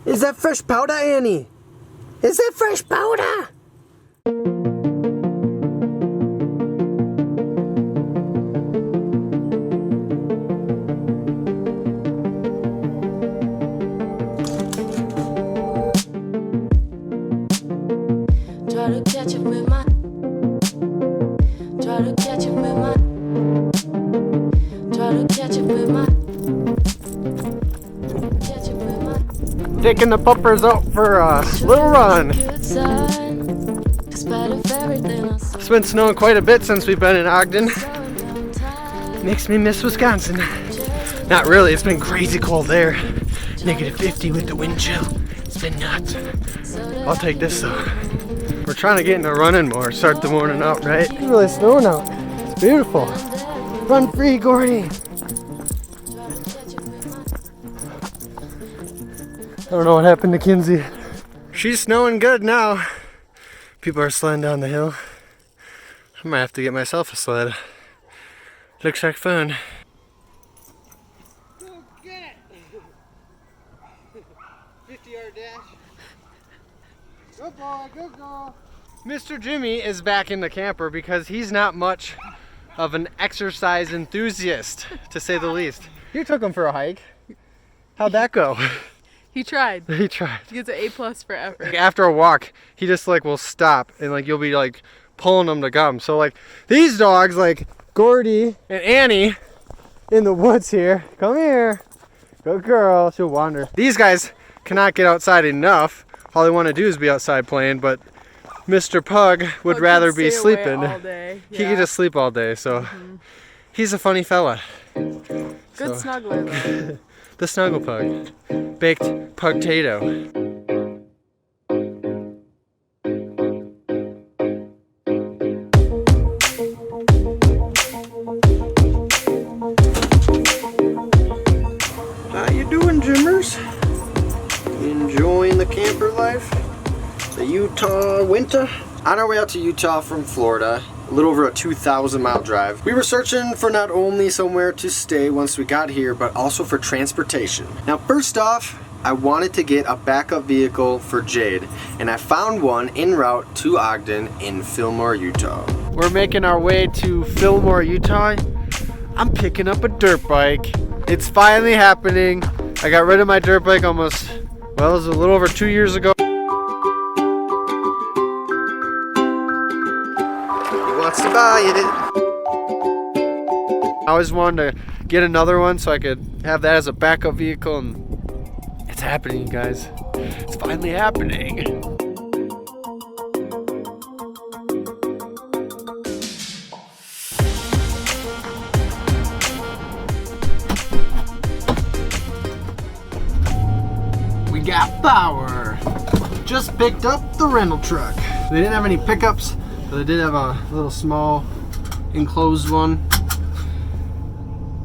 Is that fresh powder, Annie? Is that fresh powder? Try to catch up with my. Try to catch up with my. Try to catch up with my. Catch up with my. Taking the puppers out for a little run. It's been snowing quite a bit since we've been in Ogden. Makes me miss Wisconsin. Not really, it's been crazy cold there. -50 with the wind chill. It's been nuts. I'll take this though. We're trying to get into running more, start the morning out, right? It's really snowing out. It's beautiful. Run free, Gordy. I don't know what happened to Kinsey. She's snowing good now. People are sledding down the hill. I might have to get myself a sled. Looks like fun. Go get it! 50-yard dash. Good boy, good girl. Mr. Jimmy is back in the camper because he's not much of an exercise enthusiast, to say the least. You took him for a hike. How'd that go? He tried. He tried. He gets an A+ for effort. Like after a walk, he just like will stop and like you'll be like pulling him to come. So like these dogs, like Gordy and Annie in the woods here. Come here. Good girl. She'll wander. These guys cannot get outside enough. All they want to do is be outside playing, but Mr. Pug would rather be sleeping. All day. Yeah. He could just sleep all day, so he's a funny fella. Good snuggler though. The snuggle pug. Baked pugtato. How you doing, Jimmers? Enjoying the camper life? The Utah winter? On our way out to Utah from Florida, a little over a 2,000 mile drive, we were searching for not only somewhere to stay once we got here, but also for transportation. Now first off, I wanted to get a backup vehicle for Jade, and I found one en route to Ogden in Fillmore, Utah. We're making our way to Fillmore, Utah. I'm picking up a dirt bike. It's finally happening. I got rid of my dirt bike almost, well, it was a little over 2 years ago. Wants to buy it. I always wanted to get another one so I could have that as a backup vehicle, and it's happening, guys. It's finally happening. We got power. Just picked up the rental truck. They didn't have any pickups, but they did have a little small enclosed one.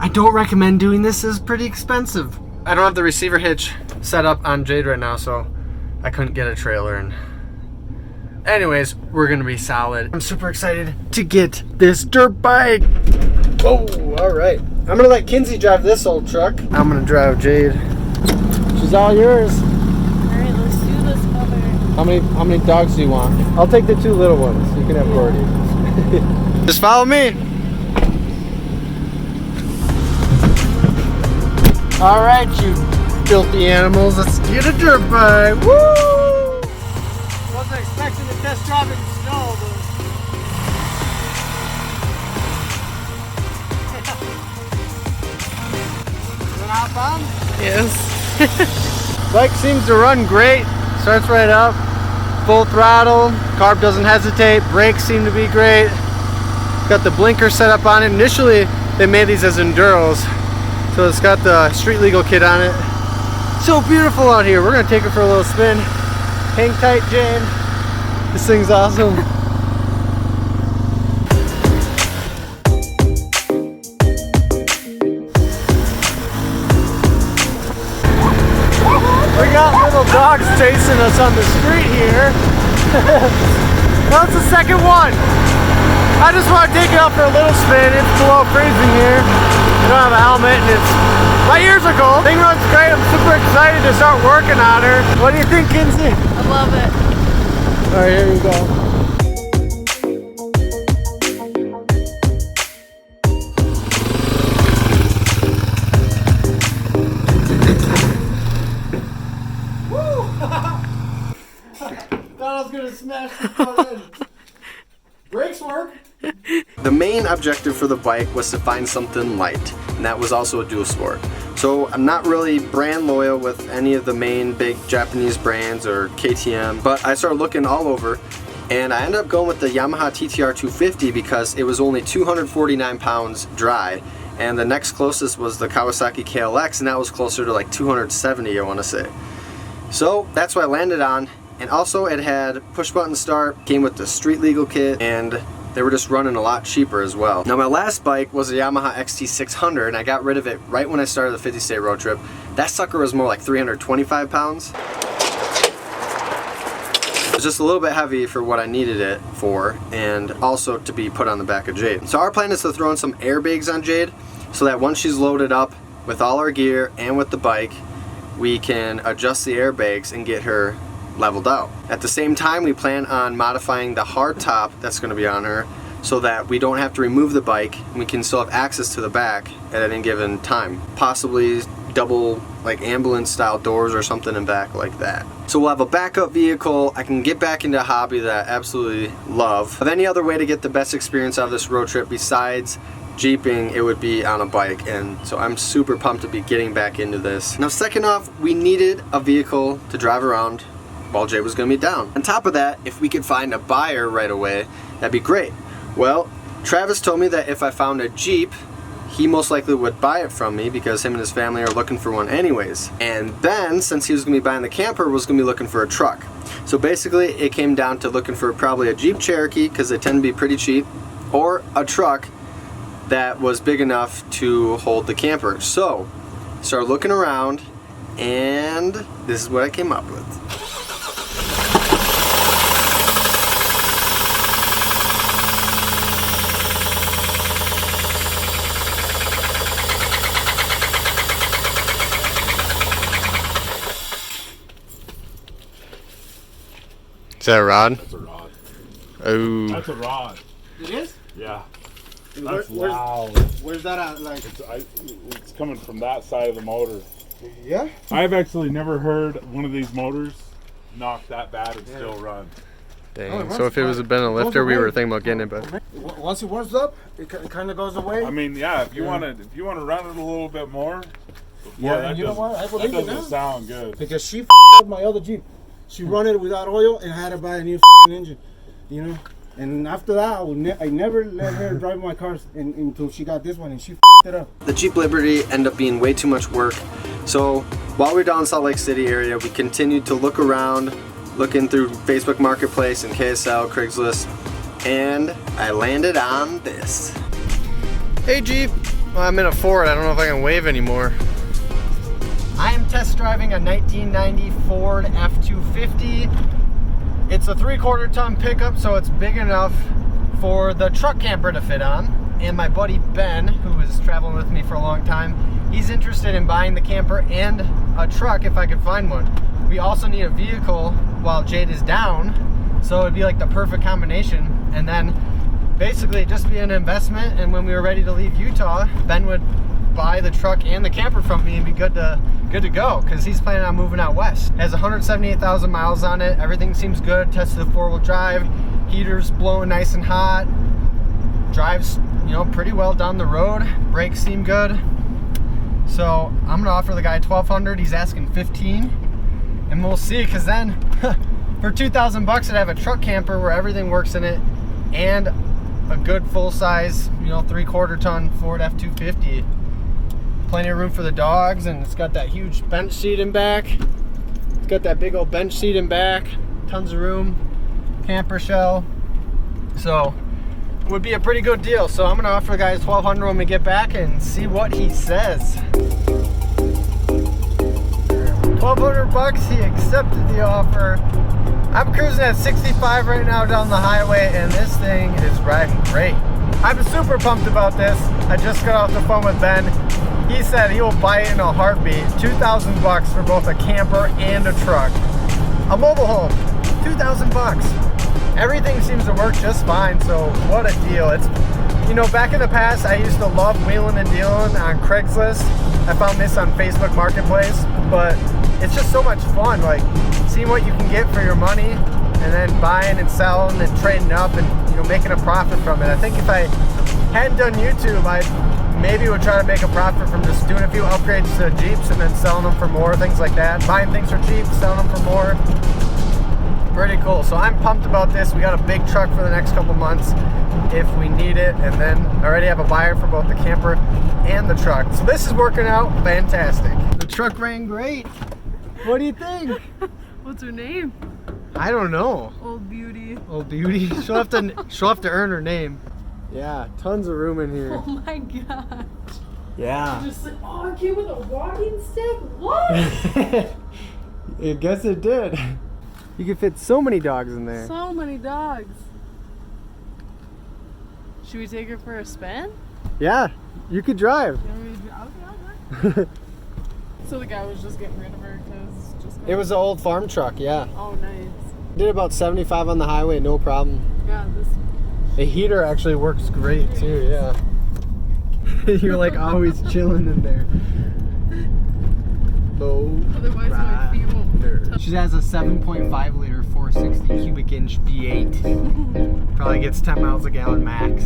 I don't recommend doing this. It's pretty expensive. I don't have the receiver hitch set up on Jade right now, so I couldn't get a trailer. And anyways, we're gonna be solid. I'm super excited to get this dirt bike. Oh, all right. I'm gonna let Kinsey drive this old truck. I'm gonna drive Jade. She's all yours. Alright, let's do this, mother. How many dogs do you want? I'll take the two little ones. You can have Gordy. Just follow me. All right, you filthy animals. Let's get a dirt bike. Woo! Wasn't expecting to test drive it in snow, but you wanna hop on? Yes. Bike seems to run great. Starts right up. Full throttle. Carb doesn't hesitate. Brakes seem to be great. Got the blinker set up on it. Initially, they made these as Enduros, so it's got the street legal kit on it. So beautiful out here. We're gonna take it for a little spin. Hang tight, Jane. This thing's awesome. We got little dogs chasing us on the street here. That's the second one. I just want to take it out for a little spin. It's below freezing here. I don't have a helmet and my ears are cold. Thing runs great. I'm super excited. excited to start working on her. What do you think, Kinsey? I love it. All right, here we go. Thought I was gonna smash the front end. Brakes work. The main objective for the bike was to find something light, and that was also a dual sport. So I'm not really brand loyal with any of the main big Japanese brands or KTM, but I started looking all over, and I ended up going with the Yamaha TTR 250 because it was only 249 pounds dry, and the next closest was the Kawasaki KLX, and that was closer to like 270, I want to say. So that's what I landed on. And also it had push button start, came with the street legal kit, and they were just running a lot cheaper as well. Now my last bike was a Yamaha XT600, and I got rid of it right when I started the 50 state road trip. That sucker was more like 325 pounds. It was just a little bit heavy for what I needed it for, and also to be put on the back of Jade. So our plan is to throw in some airbags on Jade, so that once she's loaded up with all our gear and with the bike, we can adjust the airbags and get her leveled out. At the same time, we plan on modifying the hard top that's going to be on her so that we don't have to remove the bike and we can still have access to the back at any given time. Possibly double like ambulance style doors or something in back like that. So we'll have a backup vehicle. I can get back into a hobby that I absolutely love. Of any other way to get the best experience out of this road trip besides Jeeping, it would be on a bike, and so I'm super pumped to be getting back into this. Now second off, we needed a vehicle to drive around while Jay was going to be down. On top of that, if we could find a buyer right away, that'd be great. Well, Travis told me that if I found a Jeep, he most likely would buy it from me because him and his family are looking for one anyways. And Ben, since he was going to be buying the camper, was going to be looking for a truck. So basically it came down to looking for probably a Jeep Cherokee because they tend to be pretty cheap, or a truck that was big enough to hold the camper. So started looking around, and this is what I came up with. Is that a rod? That's a rod. Oh. That's a rod. It is? Yeah. That's loud. Where's that at? Like, It's coming from that side of the motor. yeah? I've actually never heard one of these motors knock that bad and still run. Dang. So if it was been a lifter, we were thinking about getting it, but Once it warms up, it kind of goes away. I mean, yeah. If you want to run it a little bit more, Yeah, and you know what? I believe it now. doesn't sound good. Because she f***ed up my other Jeep. She run it without oil and I had to buy a new f***ing engine, you know? And after that, I never let her drive my cars until she got this one, and she f***ed it up. the Jeep Liberty ended up being way too much work. So while we were down in Salt Lake City area, we continued to look around, looking through Facebook Marketplace and KSL, Craigslist, and I landed on this. Hey Jeep, well, I'm in a Ford. I don't know if I can wave anymore. I am test driving a 1990 Ford F-250. It's a 3/4 ton pickup, so it's big enough for the truck camper to fit on. And my buddy Ben, who is traveling with me for a long time, he's interested in buying the camper and a truck if I could find one. We also need a vehicle while Jade is down, so it'd be like the perfect combination. And then basically it'd just be an investment, and when we were ready to leave Utah, Ben would buy the truck and the camper from me and be good to go, because he's planning on moving out west. It has 178,000 miles on it. Everything seems good. Tested the 4-wheel drive, heaters blowing nice and hot, drives, you know, pretty well down the road. Brakes seem good. So I'm gonna offer the guy $1,200. He's asking $1,500, and we'll see, because then for $2,000 I'd have a truck camper where everything works in it, and a good full-size, you know, 3/4 ton Ford F-250. Plenty of room for the dogs, and it's got that huge bench seat in back. It's got that big old bench seat in back. Tons of room. Camper shell. So it would be a pretty good deal. So I'm gonna offer the guy $1,200 when we get back and see what he says. $1,200, he accepted the offer. I'm cruising at 65 right now down the highway, and this thing is riding great. I'm super pumped about this. I just got off the phone with Ben. He said he will buy it in a heartbeat. 2,000 bucks for both a camper and a truck. A mobile home, 2,000 bucks. Everything seems to work just fine, so what a deal. It's, you know, back in the past, I used to love wheeling and dealing on Craigslist. I found this on Facebook Marketplace, but it's just so much fun, like seeing what you can get for your money and then buying and selling and trading up and, you know, making a profit from it. I think if I hadn't done YouTube, I maybe would try to make a profit from just doing a few upgrades to Jeeps and then selling them for more, things like that. Buying things for cheap, selling them for more. Pretty cool. So I'm pumped about this. We got a big truck for the next couple months if we need it, and then I already have a buyer for both the camper and the truck. So this is working out fantastic. The truck ran great. What do you think? What's her name? I don't know. Old Beauty. Old Beauty. She'll have to earn her name. Yeah, tons of room in here. Oh my god. Yeah. Just like, oh, it came with a walking stick? What? I guess it did. You could fit so many dogs in there. So many dogs. Should we take her for a spin? Yeah, you could drive. You want me to drive? Okay. So the guy was just getting rid of her because just. It was an old farm truck, yeah. Oh, nice. Did about 75 on the highway, no problem. Yeah, this. The heater actually works great too, yeah. You're like always chilling in there. Low Otherwise, my feet won't touch. She has a 7.5 liter 460 cubic inch V8. Probably gets 10 miles a gallon max.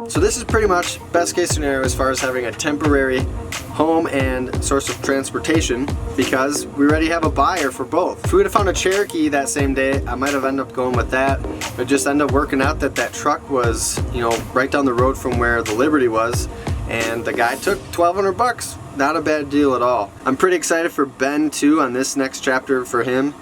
So this is pretty much best case scenario as far as having a temporary home and source of transportation, because we already have a buyer for both. If we would have found a Cherokee that same day, I might have ended up going with that. It just ended up working out that that truck was, you know, right down the road from where the Liberty was, and the guy took 1,200 bucks. Not a bad deal at all. I'm pretty excited for Ben too on this next chapter for him,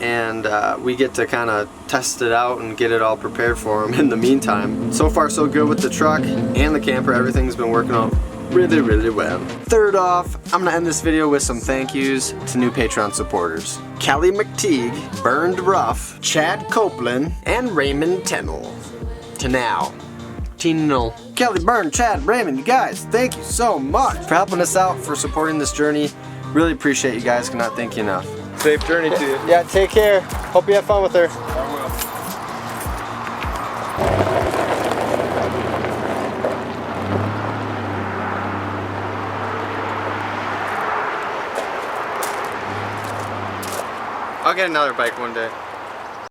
and we get to kind of test it out and get it all prepared for him in the meantime. So far so good with the truck and the camper. Everything's been working out really, really well. Third off, I'm gonna end this video with some thank yous to new Patreon supporters. Kelly McTeague, Burned Rough, Chad Copeland, and Raymond Tennell. To now, Tino, Kelly, Burn, Chad, Raymond, you guys, thank you so much for helping us out, for supporting this journey. Really appreciate you guys, cannot thank you enough. Safe journey to you. Yeah, take care. Hope you have fun with her. I will. I'll get another bike one day.